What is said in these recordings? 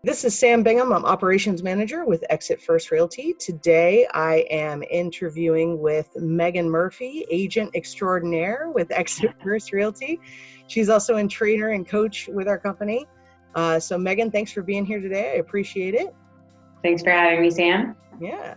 This is Sam Bingham. I'm Operations Manager with Exit First Realty. Today I am interviewing with Megan Murphy, Agent Extraordinaire with Exit First Realty. She's also a trainer and coach with our company. So Megan, thanks for being here today. I appreciate it. Thanks for having me, Sam. Yeah.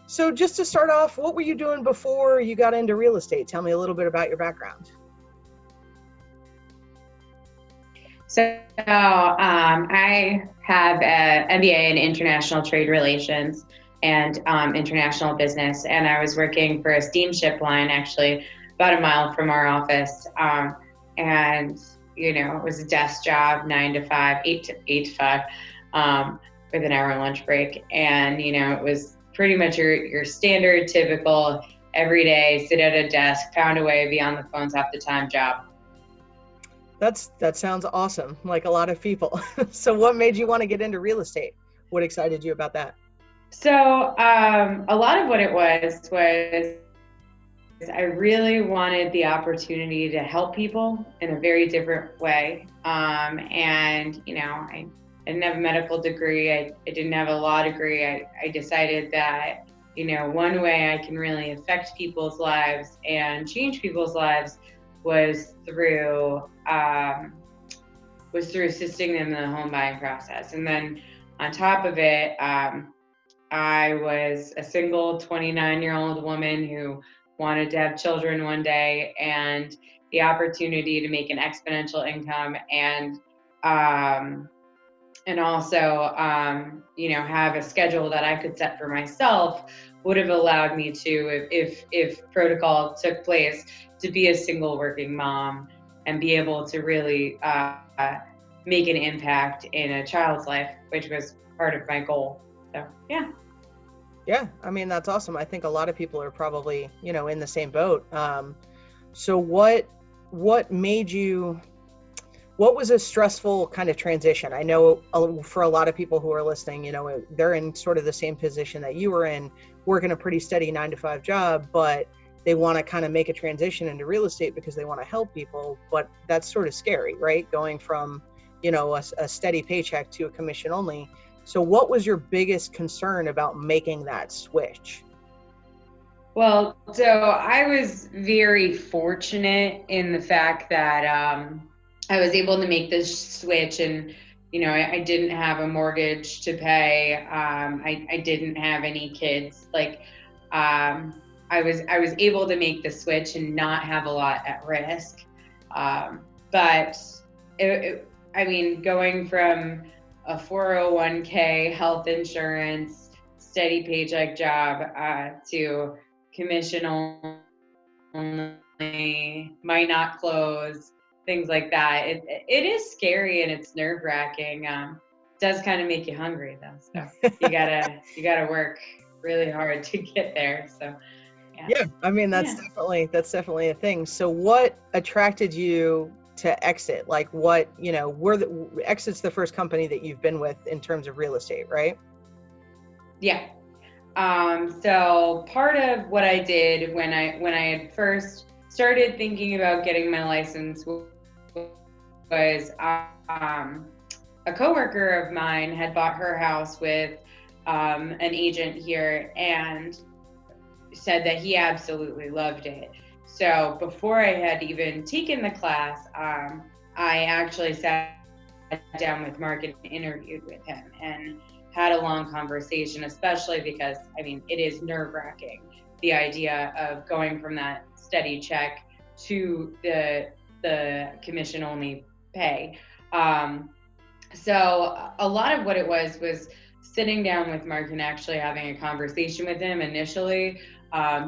So just to start off, what were you doing before you got into real estate? Tell me a little bit about your background. So I have an MBA in International Trade Relations and international business, and I was working for a steamship line actually about a mile from our office. And it was a desk job, 9 to 5, 8 to 5, with an hour lunch break. And it was pretty much your standard, typical, everyday sit at a desk, pound away, be on the phones half the time job. That sounds awesome, like a lot of people. So what made you want to get into real estate? What excited you about that? So a lot of what it was I really wanted the opportunity to help people in a very different way. I didn't have a medical degree. I didn't have a law degree. I decided that, one way I can really affect people's lives and change people's lives was through assisting them in the home buying process. And then on top of it, I was a single 29-year-old woman who wanted to have children one day, and the opportunity to make an exponential income and also have a schedule that I could set for myself would have allowed me to, if protocol took place, to be a single working mom and be able to really make an impact in a child's life, which was part of my goal. So, yeah. Yeah, I mean, that's awesome. I think a lot of people are probably, in the same boat. So what was a stressful kind of transition? I know for a lot of people who are listening, they're in sort of the same position that you were in, working a pretty steady 9 to 5 job, but they want to kind of make a transition into real estate because they want to help people. But that's sort of scary, right? Going from, a steady paycheck to a commission only. So what was your biggest concern about making that switch? Well, so I was very fortunate in the fact that I was able to make this switch, and I didn't have a mortgage to pay. I didn't have any kids. I was able to make the switch and not have a lot at risk. But going from a 401k, health insurance, steady paycheck job to commission only, might not close, things like that. It is scary and it's nerve wracking. Does kind of make you hungry though. So you gotta work really hard to get there. So yeah, I mean, that's definitely a thing. So what attracted you to Exit? Like Exit's the first company that you've been with in terms of real estate, right? Yeah. So part of what I did when I had first started thinking about getting my license was a coworker of mine had bought her house with an agent here and said that he absolutely loved it. So before I had even taken the class, I actually sat down with Marc and interviewed with him and had a long conversation, especially because, it is nerve-wracking, the idea of going from that steady check to the commission-only pay. So a lot of what it was sitting down with Marc and actually having a conversation with him initially.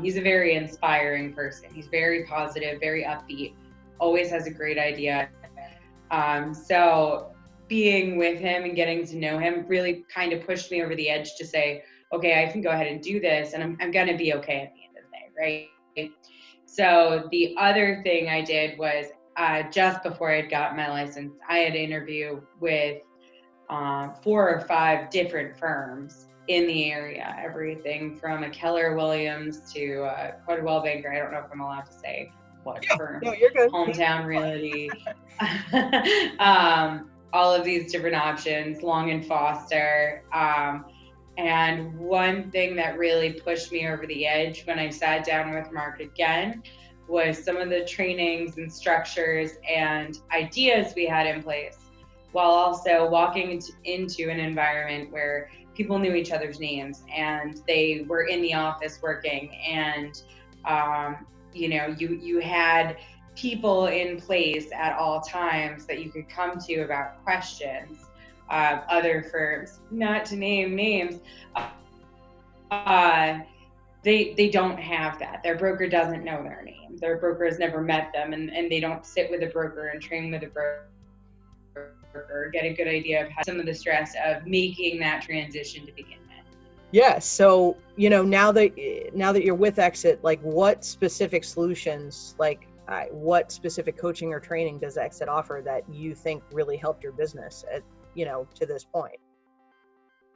He's a very inspiring person. He's very positive, very upbeat, always has a great idea. So being with him and getting to know him really kind of pushed me over the edge to say, okay, I can go ahead and do this and I'm going to be okay at the end of the day, right? So the other thing I did was just before I had gotten my license, I had interviewed with 4 or 5 different firms in the area, everything from a Keller Williams to a Coldwell Banker. I don't know if I'm allowed to say what firm. No, you're good. Hometown Realty. all of these different options, Long and Foster. And one thing that really pushed me over the edge when I sat down with Marc again was some of the trainings and structures and ideas we had in place, while also walking into an environment where people knew each other's names and they were in the office working, and you had people in place at all times that you could come to about questions. Other firms, not to name names, they don't have that. Their broker doesn't know their name. Their broker has never met them, and they don't sit with a broker and train with a broker, get a good idea of how some of the stress of making that transition to begin with. Yeah. So, now that you're with Exit, like what specific solutions, like what specific coaching or training does Exit offer that you think really helped your business to this point?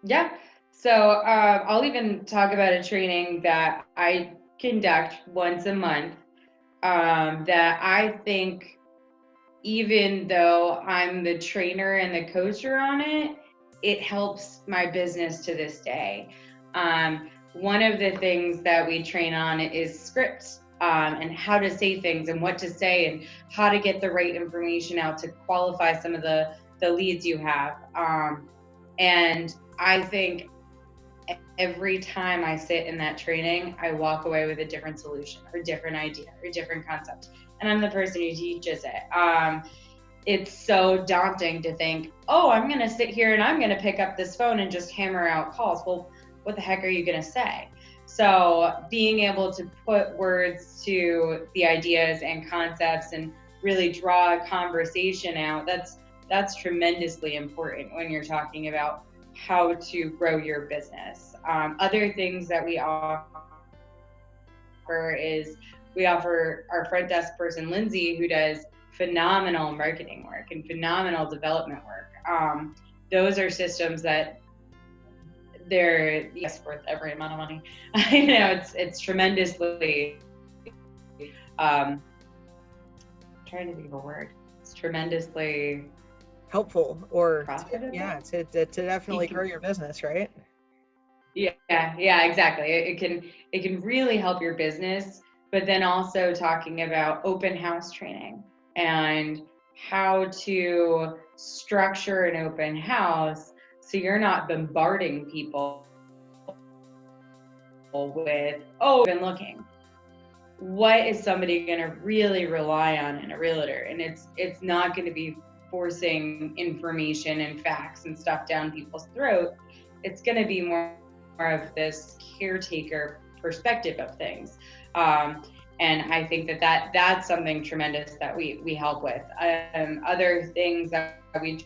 Yeah. So I'll even talk about a training that I conduct once a month that I think, even though I'm the trainer and the coacher on it, it helps my business to this day. One of the things that we train on is scripts, and how to say things and what to say and how to get the right information out to qualify some of the leads you have. And I think every time I sit in that training, I walk away with a different solution or different idea or different concept. And I'm the person who teaches it. It's so daunting to think, oh, I'm going to sit here and I'm going to pick up this phone and just hammer out calls. Well, what the heck are you going to say? So being able to put words to the ideas and concepts and really draw a conversation out, that's tremendously important when you're talking about how to grow your business. Other things that we offer is we offer our front desk person, Lindsay, who does phenomenal marketing work and phenomenal development work. Those are systems that they're worth every amount of money. It's tremendously, trying to think of a word. It's tremendously helpful or profitable. To definitely grow your business, right? Yeah, exactly. It can really help your business, but then also talking about open house training and how to structure an open house so you're not bombarding people with, oh, I've been looking. What is somebody going to really rely on in a realtor? And it's not going to be forcing information and facts and stuff down people's throat. It's going to be more of this caretaker perspective of things. And I think that's something tremendous that we help with. Other things that we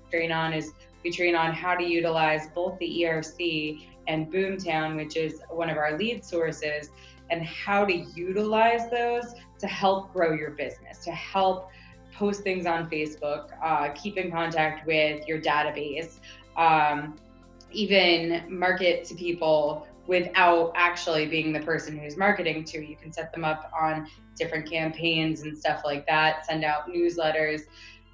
train on is we train on how to utilize both the ERC and Boomtown, which is one of our lead sources, and how to utilize those to help grow your business, to help post things on Facebook, keep in contact with your database, even market to people without actually being the person who's marketing to. You can set them up on different campaigns and stuff like that, send out newsletters.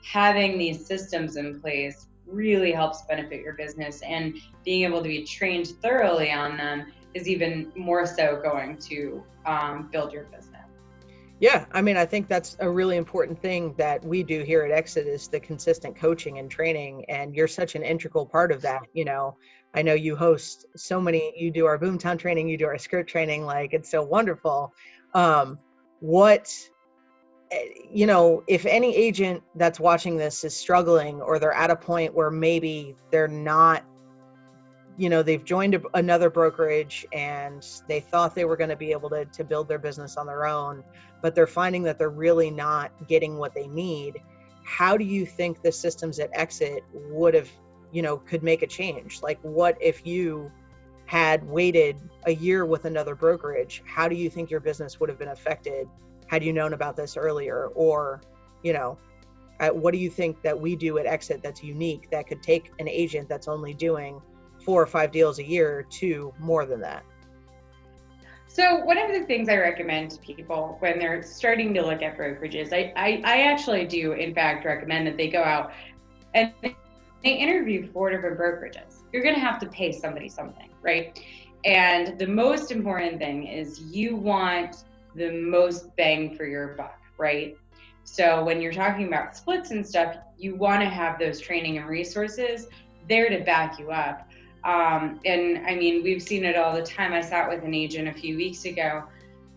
Having these systems in place really helps benefit your business, and being able to be trained thoroughly on them is even more so going to build your business. Yeah, I think that's a really important thing that we do here at Exit is the consistent coaching and training, and you're such an integral part of that. I know you host so many, you do our Boomtown training, you do our script training, like it's so wonderful. If any agent that's watching this is struggling, or they're at a point where maybe they're not, they've joined another brokerage and they thought they were going to be able to build their business on their own, but they're finding that they're really not getting what they need. How do you think the systems at Exit would have, could make a change? Like, what if you had waited a year with another brokerage? How do you think your business would have been affected had you known about this earlier? Or, what do you think that we do at Exit that's unique that could take an agent that's only doing 4 or 5 deals a year to more than that? So one of the things I recommend to people when they're starting to look at brokerages, I actually do, in fact, recommend that they go out and they interview 4 different brokerages. You're going to have to pay somebody something, right? And the most important thing is you want the most bang for your buck, right? So when you're talking about splits and stuff, you want to have those training and resources there to back you up. And I mean, we've seen it all the time. I sat with an agent a few weeks ago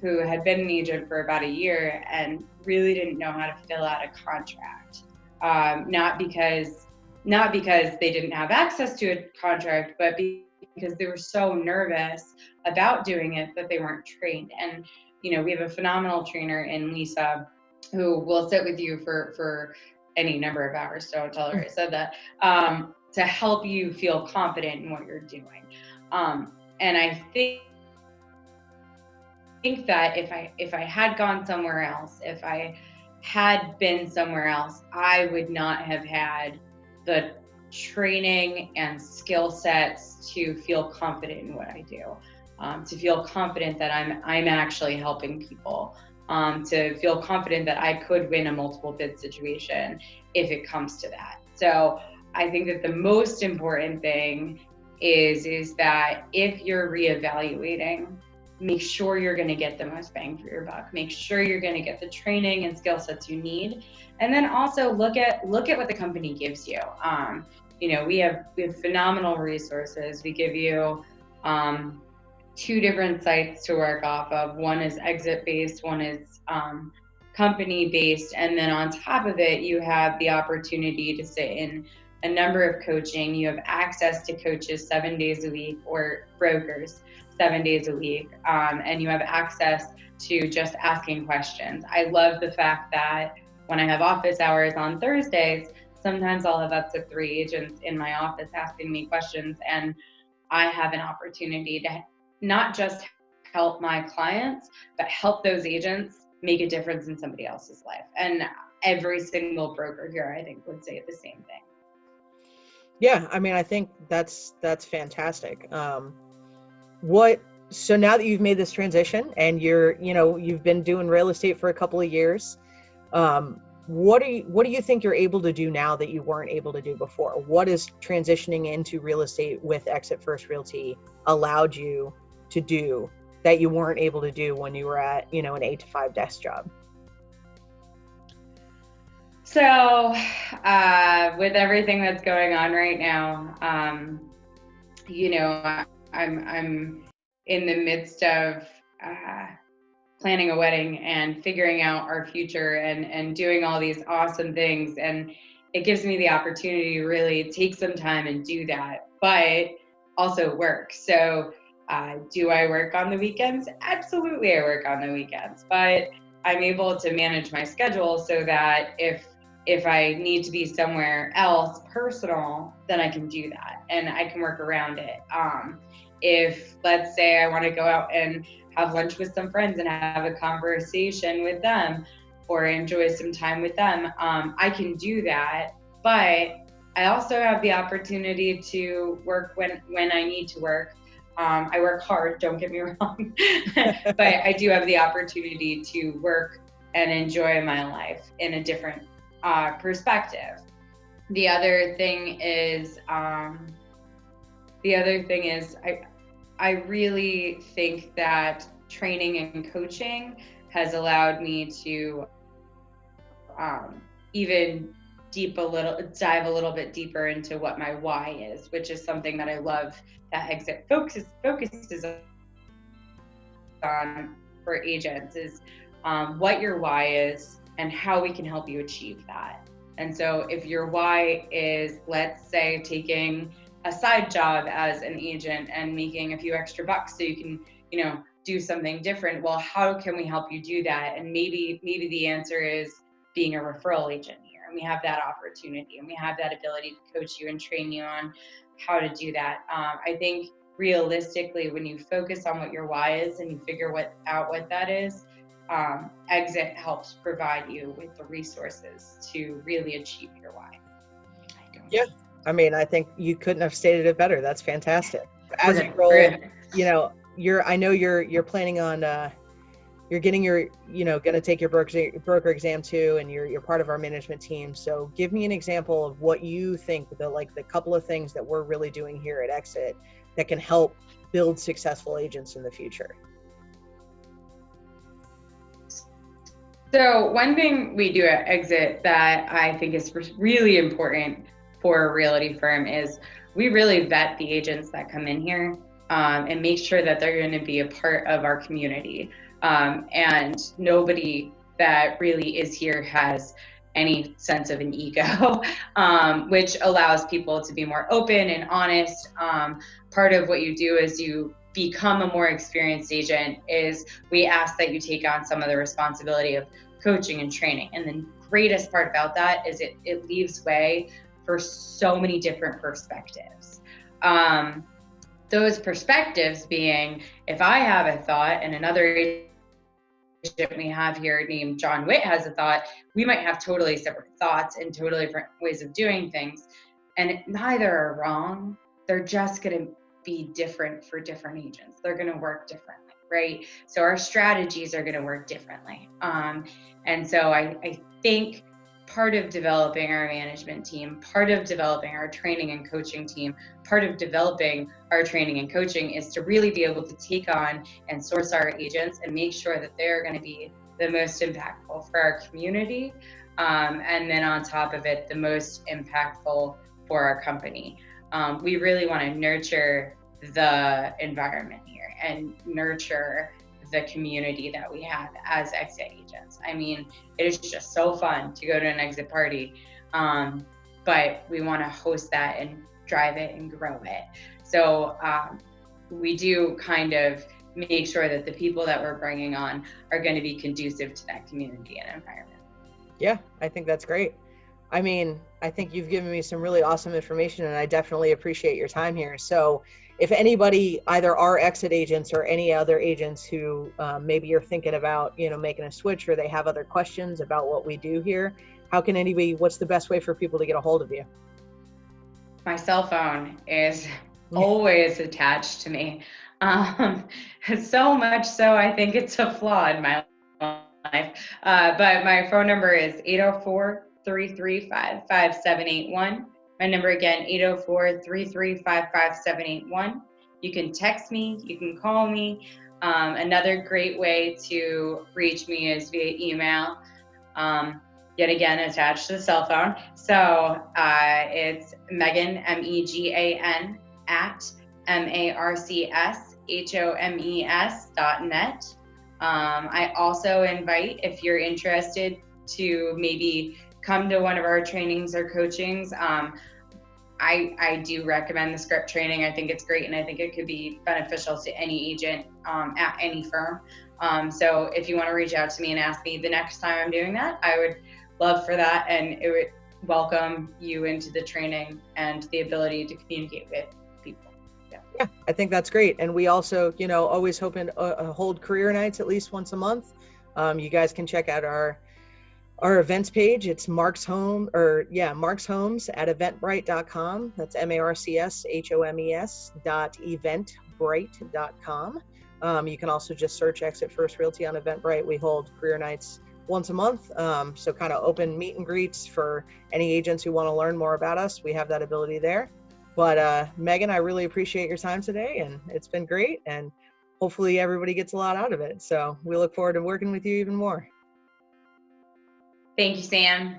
who had been an agent for about a year and really didn't know how to fill out a contract. Not because they didn't have access to a contract, but because they were so nervous about doing it that they weren't trained. And, we have a phenomenal trainer in Lisa who will sit with you for any number of hours. So don't tell her I said that. To help you feel confident in what you're doing. And I think that if I had gone somewhere else, if I had been somewhere else, I would not have had the training and skill sets to feel confident in what I do, to feel confident that I'm actually helping people, to feel confident that I could win a multiple bid situation if it comes to that. So I think that the most important thing is that if you're reevaluating, make sure you're going to get the most bang for your buck. Make sure you're going to get the training and skill sets you need, and then also look at what the company gives you. We have phenomenal resources. We give you 2 different sites to work off of. One is exit based, one is company based, and then on top of it, you have the opportunity to sit in a number of coaching. You have access to coaches 7 days a week, or brokers 7 days a week, and you have access to just asking questions. I love the fact that when I have office hours on Thursdays, sometimes I'll have up to 3 agents in my office asking me questions, and I have an opportunity to not just help my clients, but help those agents make a difference in somebody else's life. And every single broker here, I think, would say the same thing. Yeah, I mean, I think that's fantastic. So now that you've made this transition and you've been doing real estate for a couple of years, what do you think you're able to do now that you weren't able to do before? What is transitioning into real estate with Exit First Realty allowed you to do that you weren't able to do when you were at, an 8 to 5 desk job? So, with everything that's going on right now, I'm in the midst of planning a wedding and figuring out our future and doing all these awesome things. And it gives me the opportunity to really take some time and do that, but also work. So, do I work on the weekends? Absolutely, I work on the weekends, but I'm able to manage my schedule so that if I need to be somewhere else personal, then I can do that and I can work around it. If, let's say, I want to go out and have lunch with some friends and have a conversation with them or enjoy some time with them, I can do that. But I also have the opportunity to work when I need to work. I work hard, don't get me wrong, but I do have the opportunity to work and enjoy my life in a different perspective. The other thing is I really think that training and coaching has allowed me to even dive a little bit deeper into what my why is, which is something that I love that Exit focuses on for agents, is what your why is and how we can help you achieve that. And so if your why is, let's say, taking a side job as an agent and making a few extra bucks so you can, do something different, well, how can we help you do that? And maybe the answer is being a referral agent here. And we have that opportunity and we have that ability to coach you and train you on how to do that. I think realistically, when you focus on what your why is and you figure out what that is, Exit helps provide you with the resources to really achieve your why. Yeah. I mean, I think you couldn't have stated it better. That's fantastic. As you roll, I know you're planning on, you're getting your, going to take your broker exam too, and you're part of our management team. So give me an example of what you think the couple of things that we're really doing here at Exit that can help build successful agents in the future. So one thing we do at Exit that I think is really important for a realty firm is we really vet the agents that come in here, and make sure that they're going to be a part of our community. And nobody that really is here has any sense of an ego, which allows people to be more open and honest. Part of what you do as you become a more experienced agent is we ask that you take on some of the responsibility of coaching and training. And the greatest part about that is it leaves way for so many different perspectives. Those perspectives being, if I have a thought and another agent we have here named John Witt has a thought, we might have totally separate thoughts and totally different ways of doing things. And neither are wrong. They're just going to be different for different agents. They're going to work differently, right? So our strategies are going to work differently. And so I think part of developing our management team, part of developing our training and coaching team, part of developing our training and coaching is to really be able to take on and source our agents and make sure that they're going to be the most impactful for our community. And then on top of it, the most impactful for our company. We really want to nurture the environment here and nurture the community that we have as exit agents. I mean, it is just so fun to go to an exit party, but we want to host that and drive it and grow it. So we do kind of make sure that the people that we're bringing on are going to be conducive to that community and environment. Yeah, I think that's great. I mean, I think you've given me some really awesome information, and I definitely appreciate your time here. So if anybody, either our exit agents or any other agents who maybe you're thinking about, making a switch, or they have other questions about what we do here, what's the best way for people to get a hold of you? My cell phone is always attached to me. So much so I think it's a flaw in my life. But my phone number is 804-335-5781. My number again, 804-335-5781. You can text me, you can call me. Another great way to reach me is via email. Yet again, attached to the cell phone. So it's Megan, MEGAN, at MARCSHOMES.net. I also invite, if you're interested, to maybe come to one of our trainings or coachings. I do recommend the script training. I think it's great, and I think it could be beneficial to any agent at any firm. So if you want to reach out to me and ask me the next time I'm doing that, I would love for that, and it would welcome you into the training and the ability to communicate with people. Yeah, I think that's great. And we also, always hoping to hold career nights at least once a month. You guys can check out our events page. It's Marc's Homes at eventbrite.com. That's MARCSHOMES.eventbrite.com. You can also just search Exit First Realty on Eventbrite. We hold career nights once a month. So kind of open meet and greets for any agents who want to learn more about us. We have that ability there. But Megan, I really appreciate your time today, and it's been great, and hopefully everybody gets a lot out of it. So we look forward to working with you even more. Thank you, Sam.